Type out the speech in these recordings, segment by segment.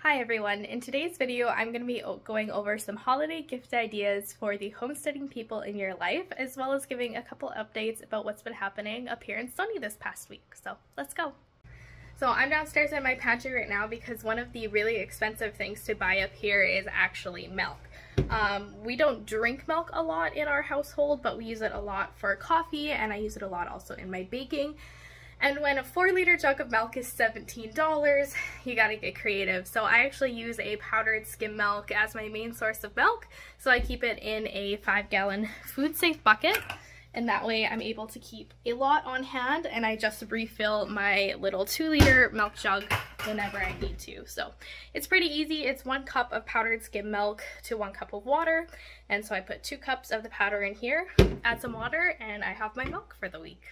Hi everyone, in today's video I'm going to be going over some holiday gift ideas for the homesteading people in your life, as well as giving a couple updates about what's been happening up here in Stoney this past week. So let's go! So I'm downstairs in my pantry right now because one of the really expensive things to buy up here is actually milk. We don't drink milk a lot in our household, but we use it a lot for coffee, and I use it a lot also in my baking. And when a 4-liter jug of milk is $17, you gotta get creative. So I actually use a powdered skim milk as my main source of milk. So I keep it in a 5-gallon food safe bucket. And that way I'm able to keep a lot on hand, and I just refill my little 2-liter milk jug whenever I need to. So it's pretty easy. It's 1 cup of powdered skim milk to 1 cup of water. And so I put 2 cups of the powder in here, add some water, and I have my milk for the week.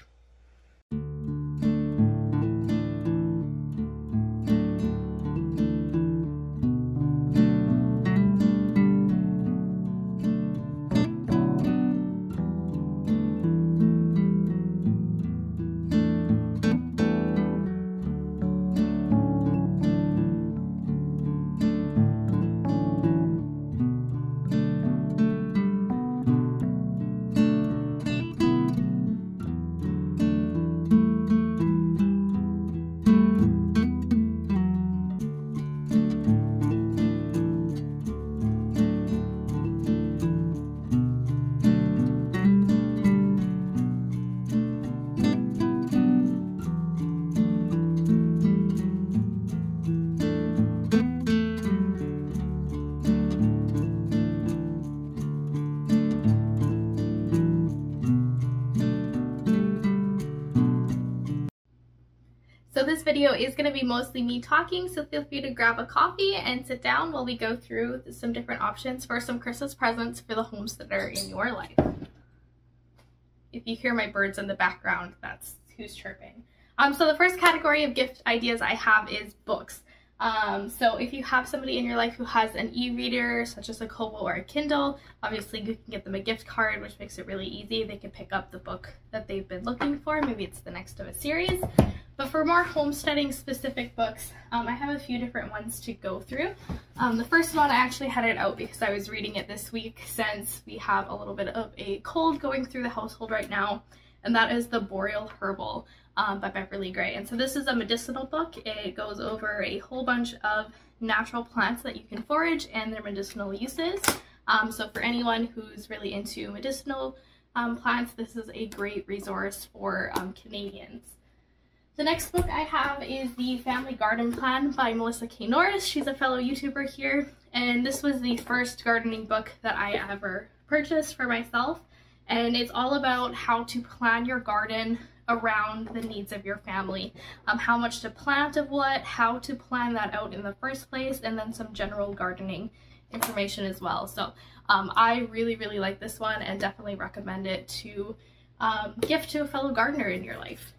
So this video is going to be mostly me talking, so feel free to grab a coffee and sit down while we go through some different options for some Christmas presents for the homesteader in your life. If you hear my birds in the background, that's who's chirping. So the first category of gift ideas I have is books. So if you have somebody in your life who has an e-reader, such as a Kobo or a Kindle, obviously you can get them a gift card, which makes it really easy. They can pick up the book that they've been looking for. Maybe it's the next of a series. But for more homesteading specific books, I have a few different ones to go through. The first one, I actually had it out because I was reading it this week since we have a little bit of a cold going through the household right now, and that is The Boreal Herbal by Beverly Gray. And so this is a medicinal book. It goes over a whole bunch of natural plants that you can forage and their medicinal uses. So for anyone who's really into medicinal plants, this is a great resource for Canadians. The next book I have is The Family Garden Plan by Melissa K. Norris. She's a fellow YouTuber here, and this was the first gardening book that I ever purchased for myself. And it's all about how to plan your garden around the needs of your family. How much to plant of what, how to plan that out in the first place, and then some general gardening information as well. So I really like this one and definitely recommend it to gift to a fellow gardener in your life.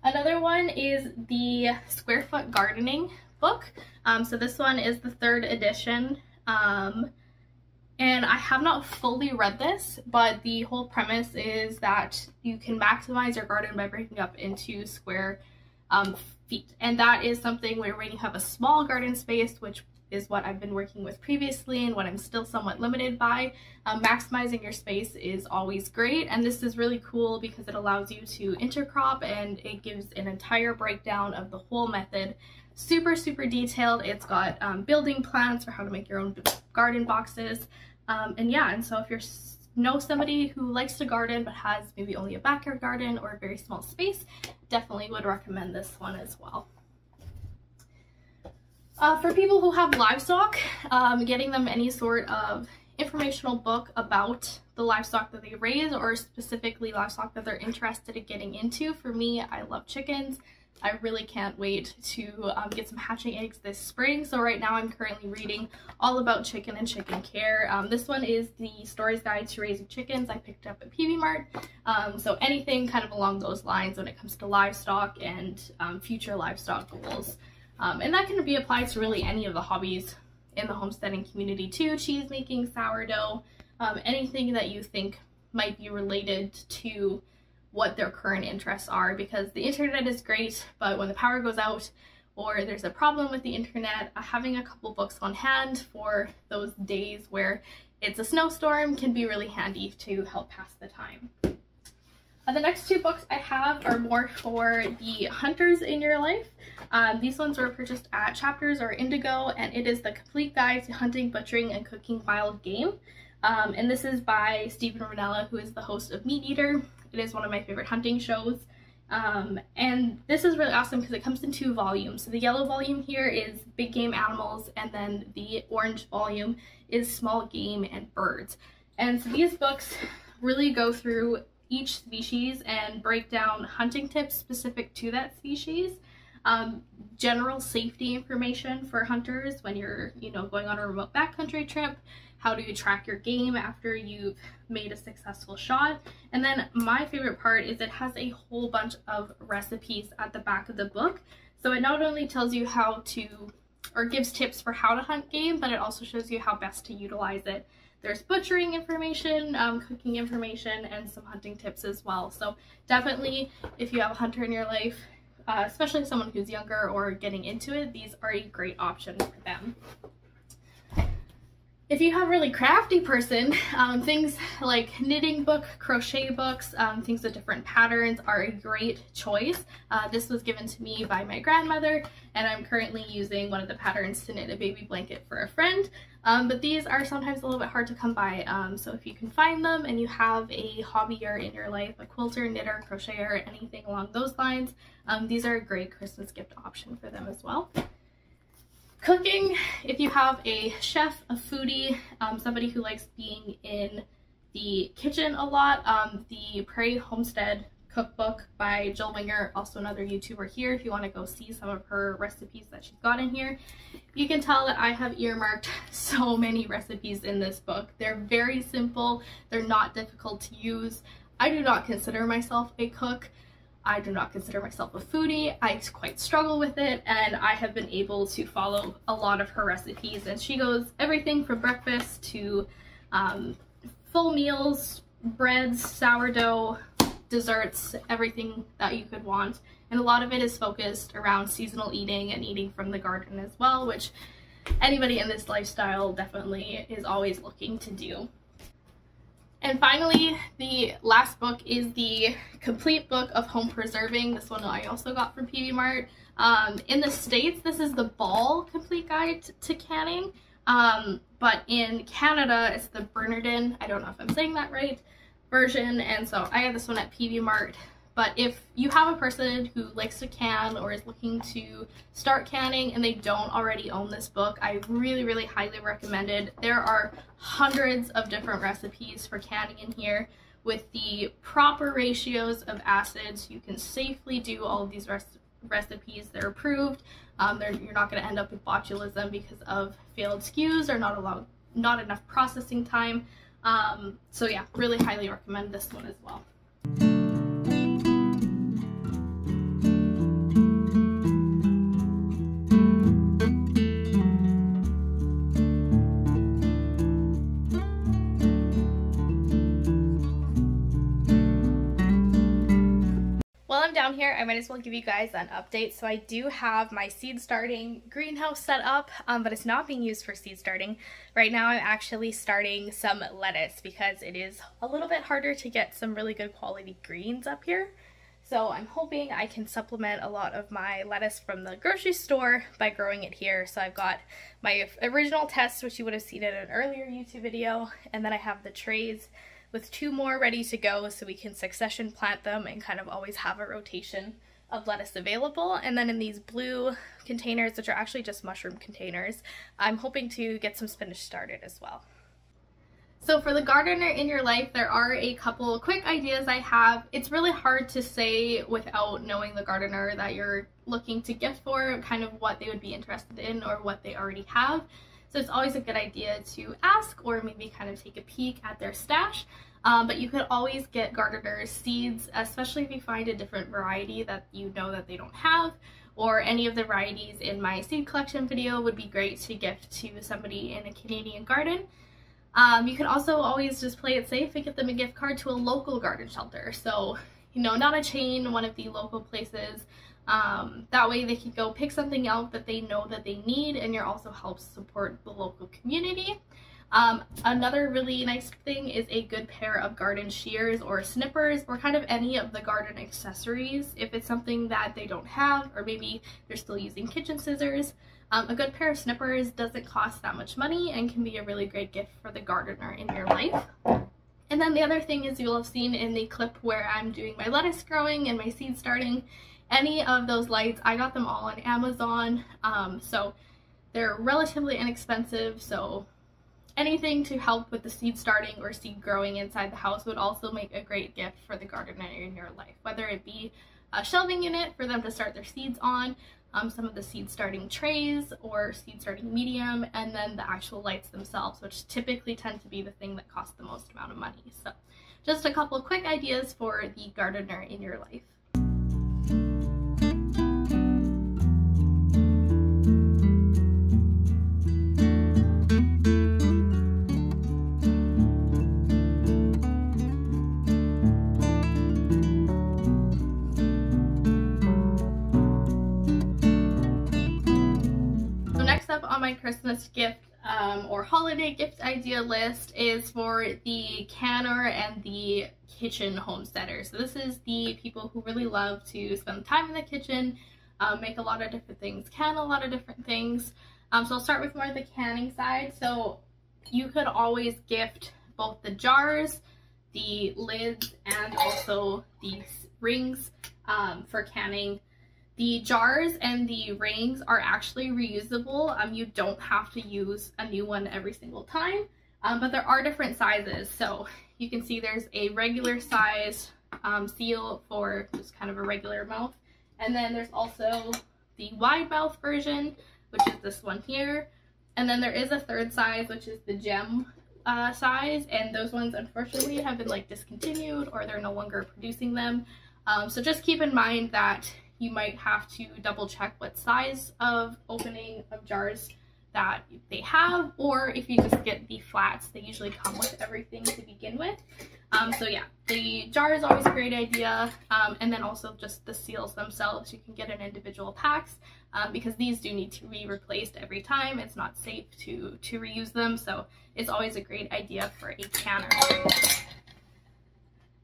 Another one is the Square Foot Gardening book. So this one is the 3rd edition. And I have not fully read this, but the whole premise is that you can maximize your garden by breaking up into square feet. And that is something where when you have a small garden space, which is what I've been working with previously and what I'm still somewhat limited by, maximizing your space is always great. And this is really cool because it allows you to intercrop, and it gives an entire breakdown of the whole method. Super detailed. It's got building plans for how to make your own garden boxes. And so if you know somebody who likes to garden but has maybe only a backyard garden or a very small space, definitely would recommend this one as well. For people who have livestock, getting them any sort of informational book about the livestock that they raise, or specifically livestock that they're interested in getting into. For me, I love chickens. I really can't wait to get some hatching eggs this spring. So right now I'm currently reading all about chicken and chicken care. This one is the Stories Guide to Raising Chickens. I picked up at PV Mart. So anything kind of along those lines when it comes to livestock and future livestock goals. And that can be applied to really any of the hobbies in the homesteading community too. Cheese making, sourdough, anything that you think might be related to what their current interests are, because the internet is great, but when the power goes out or there's a problem with the internet, having a couple books on hand for those days where it's a snowstorm can be really handy to help pass the time. The next two books I have are more for the hunters in your life. These ones were purchased at Chapters or Indigo, and it is the Complete Guide to Hunting, Butchering, and Cooking Wild Game. And this is by Stephen Ranella, who is the host of Meat Eater. It is one of my favorite hunting shows. And this is really awesome because it comes in 2 volumes. So the yellow volume here is big game animals, and then the orange volume is small game and birds. And so these books really go through each species and break down hunting tips specific to that species, general safety information for hunters when you're, going on a remote backcountry trip, how to track your game after you've made a successful shot. And then my favorite part is it has a whole bunch of recipes at the back of the book. So it not only tells you how to, or gives tips for how to hunt game, but it also shows you how best to utilize it. There's butchering information, cooking information, and some hunting tips as well. So definitely, if you have a hunter in your life, especially someone who's younger or getting into it, these are a great option for them. If you have a really crafty person, things like knitting book, crochet books, things with different patterns are a great choice. This was given to me by my grandmother, and I'm currently using one of the patterns to knit a baby blanket for a friend. But these are sometimes a little bit hard to come by, so if you can find them and you have a hobbyer in your life, a quilter, knitter, crocheter, anything along those lines, these are a great Christmas gift option for them as well. Cooking, if you have a chef, a foodie, somebody who likes being in the kitchen a lot, the Prairie Homestead cookbook by Jill Winger, also another YouTuber here, if you want to go see some of her recipes that she's got in here. You can tell that I have earmarked so many recipes in this book. They're very simple, they're not difficult to use. I do not consider myself a cook. I do not consider myself a foodie. I quite struggle with it, and I have been able to follow a lot of her recipes, and she goes everything from breakfast to full meals, breads, sourdough, desserts, everything that you could want. And a lot of it is focused around seasonal eating and eating from the garden as well, which anybody in this lifestyle definitely is always looking to do. And finally, the last book is the Complete Book of Home Preserving. This one I also got from PV Mart. In the States, this is the Ball Complete Guide to Canning, but in Canada, it's the Bernardin, I don't know if I'm saying that right, version, and so I got this one at PV Mart. But if you have a person who likes to can or is looking to start canning and they don't already own this book, I really, really highly recommend it. There are hundreds of different recipes for canning in here with the proper ratios of acids. You can safely do all of these recipes. They're approved. You're not going to end up with botulism because of failed SKUs or not enough processing time. So yeah, really highly recommend this one as well. While I'm down here, I might as well give you guys an update. So I do have my seed starting greenhouse set up, but it's not being used for seed starting. Right now I'm actually starting some lettuce because it is a little bit harder to get some really good quality greens up here. So I'm hoping I can supplement a lot of my lettuce from the grocery store by growing it here. So I've got my original test, which you would have seen in an earlier YouTube video, and then I have the trays with 2 more ready to go so we can succession plant them and kind of always have a rotation of lettuce available. And then in these blue containers, which are actually just mushroom containers, I'm hoping to get some spinach started as well. So for the gardener in your life, there are a couple quick ideas I have. It's really hard to say without knowing the gardener that you're looking to gift for, kind of what they would be interested in or what they already have. So it's always a good idea to ask or maybe kind of take a peek at their stash. But you could always get gardeners seeds, especially if you find a different variety that you know that they don't have, or any of the varieties in my seed collection video would be great to gift to somebody in a Canadian garden. You can also always just play it safe and get them a gift card to a local garden shelter. So, not a chain, one of the local places That way they can go pick something out that they know that they need, and you're also helps support the local community. Another really nice thing is a good pair of garden shears or snippers, or kind of any of the garden accessories if it's something that they don't have, or maybe they're still using kitchen scissors. A good pair of snippers doesn't cost that much money and can be a really great gift for the gardener in your life. And then the other thing is, you'll have seen in the clip where I'm doing my lettuce growing and my seed starting, any of those lights, I got them all on Amazon, so they're relatively inexpensive, so anything to help with the seed starting or seed growing inside the house would also make a great gift for the gardener in your life, whether it be a shelving unit for them to start their seeds on, some of the seed starting trays or seed starting medium, and then the actual lights themselves, which typically tend to be the thing that costs the most amount of money. So just a couple of quick ideas for the gardener in your life. On my Christmas gift or holiday gift idea list is for the canner and the kitchen homesteaders. So this is the people who really love to spend time in the kitchen, make a lot of different things, can a lot of different things. So I'll start with more of the canning side. So you could always gift both the jars, the lids, and also the rings for canning. The jars and the rings are actually reusable. You don't have to use a new one every single time, but there are different sizes. So you can see there's a regular size seal for just kind of a regular mouth. And then there's also the wide mouth version, which is this one here. And then there is a third size, which is the gem size. And those ones unfortunately have been like discontinued, or they're no longer producing them. So just keep in mind that you might have to double check what size of opening of jars that they have, or if you just get the flats, they usually come with everything to begin with. So yeah, the jar is always a great idea, and then also just the seals themselves, you can get in individual packs, because these do need to be replaced every time. It's not safe to reuse them, so it's always a great idea for a canner.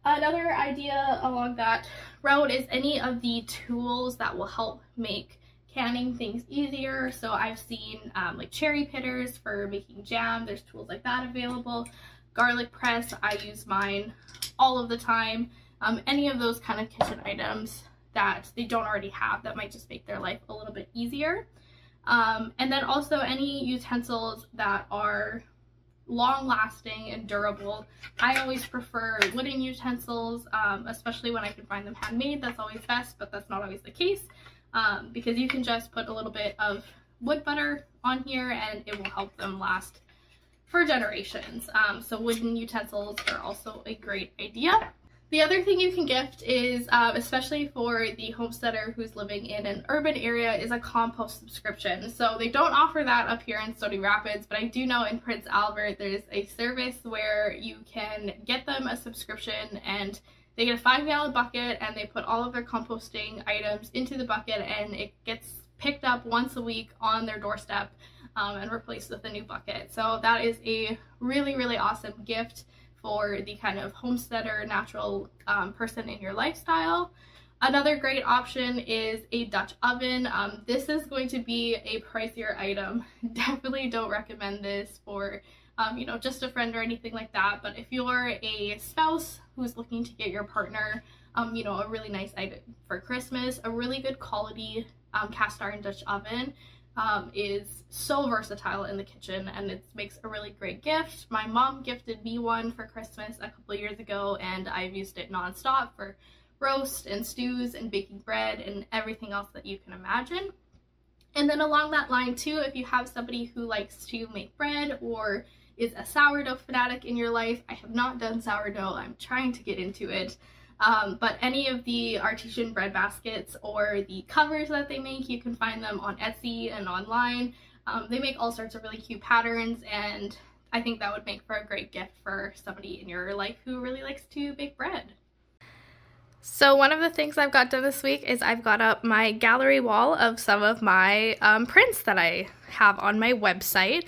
Another idea along that road is any of the tools that will help make canning things easier. So I've seen like cherry pitters for making jam. There's tools like that available. Garlic press, I use mine all of the time. Any of those kind of kitchen items that they don't already have that might just make their life a little bit easier. And then also any utensils that are long-lasting and durable. I always prefer wooden utensils, especially when I can find them handmade. That's always best, but that's not always the case, because you can just put a little bit of wood butter on here and it will help them last for generations. So wooden utensils are also a great idea. The other thing you can gift is, especially for the homesteader who's living in an urban area, is a compost subscription. So they don't offer that up here in Stony Rapids, but I do know in Prince Albert there's a service where you can get them a subscription and they get a 5-gallon bucket and they put all of their composting items into the bucket, and it gets picked up once a week on their doorstep and replaced with a new bucket. So that is a really, really awesome gift for the kind of homesteader, natural person in your lifestyle. Another great option is a Dutch oven. This is going to be a pricier item. Definitely don't recommend this for you know, just a friend or anything like that. But if you're a spouse who's looking to get your partner you know, a really nice item for Christmas, a really good quality cast iron Dutch oven is so versatile in the kitchen, and it makes a really great gift. My mom gifted me one for Christmas a couple of years ago, and I've used it nonstop for roast and stews and baking bread and everything else that you can imagine. And then along that line too, if you have somebody who likes to make bread or is a sourdough fanatic in your life, I have not done sourdough, I'm trying to get into it. But any of the artesian bread baskets or the covers that they make, you can find them on Etsy and online. They make all sorts of really cute patterns, and I think that would make for a great gift for somebody in your life who really likes to bake bread. So one of the things I've got done this week is I've got up my gallery wall of some of my prints that I have on my website.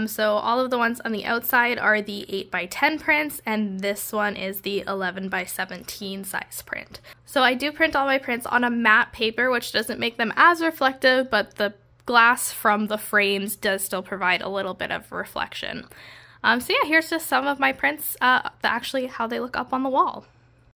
So all of the ones on the outside are the 8x10 prints, and this one is the 11x17 size print. So I do print all my prints on a matte paper, which doesn't make them as reflective, but the glass from the frames does still provide a little bit of reflection. So yeah, here's just some of my prints, actually how they look up on the wall.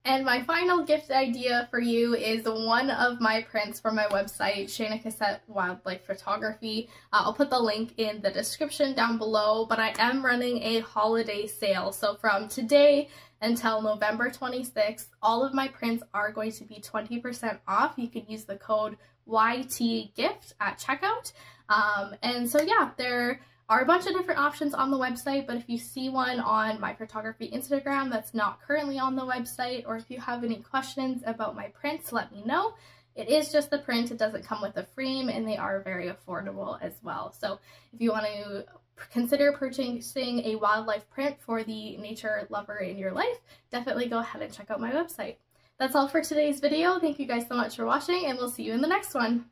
And my final gift idea for you is one of my prints from my website, Shayna Cassette Wildlife Photography. I'll put the link in the description down below, but I am running a holiday sale. So from today until November 26th, all of my prints are going to be 20% off. You can use the code YTGIFT at checkout. And so yeah, there are a bunch of different options on the website, but if you see one on my photography Instagram that's not currently on the website, or if you have any questions about my prints, let me know. It is just the print, it doesn't come with a frame, and they are very affordable as well. So if you want to consider purchasing a wildlife print for the nature lover in your life, definitely go ahead and check out my website. That's all for today's video. Thank you guys so much for watching, and we'll see you in the next one.